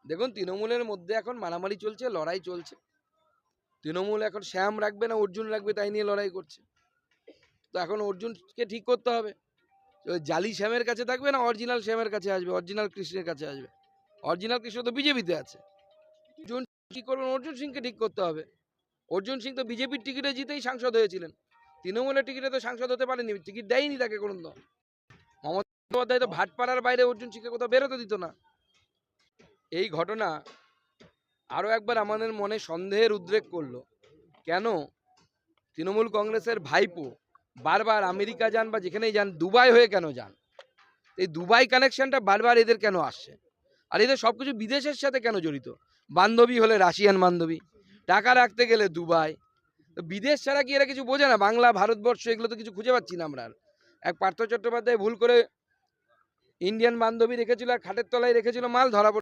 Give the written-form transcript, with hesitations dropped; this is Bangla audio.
দেখুন, তৃণমূলের মধ্যে এখন মারামারি চলছে, লড়াই চলছে। তৃণমূল এখন শ্যাম রাখবে না অর্জুন রাখবে তাই নিয়ে লড়াই করছে। তো এখন অর্জুনকে ঠিক করতে হবে, ওই জালি শ্যামের কাছে থাকবে না অরিজিনাল শ্যামের কাছে আসবে, অরিজিনাল কৃষ্ণের কাছে আসবে। অরিজিনাল কৃষ্ণ তো বিজেপিতে আছে। অর্জুন কি করবেন? অর্জুন সিংকে ঠিক করতে হবে। অর্জুন সিং তো বিজেপির টিকিটে জিতেই সাংসদ হয়েছিলেন, তৃণমূলের টিকিটে তো সাংসদ হতে পারেনি, টিকিট দেয়নি তাকে কোনো। মমতা বন্দ্যোপাধ্যায় তো ভাটপাড়ার বাইরে অর্জুন সিংকে কোথাও বেরোতে দিত না। এই ঘটনা আরও একবার আমাদের মনে সন্দেহের উদ্রেক করলো, কেন তৃণমূল কংগ্রেসের ভাইপো বারবার আমেরিকা যান বা যেখানেই যান দুবাই হয়ে কেন যান, এই দুবাই কানেকশনটা বারবার এদের কেন আসছে, আর এদের সবকিছু বিদেশের সাথে কেন জড়িত? বান্ধবী হলে রাশিয়ান বান্ধবী, টাকা রাখতে গেলে দুবাই। তো বিদেশ ছাড়া কি এরা কিছু বোঝে না? বাংলা, ভারতবর্ষ এগুলো তো কিছু খুঁজে পাচ্ছি না আমরা। এক পার্থ চট্টোপাধ্যায় ভুল করে ইন্ডিয়ান বান্ধবী রেখেছিল আর খাটের তলায় রেখেছিল মাল, ধরা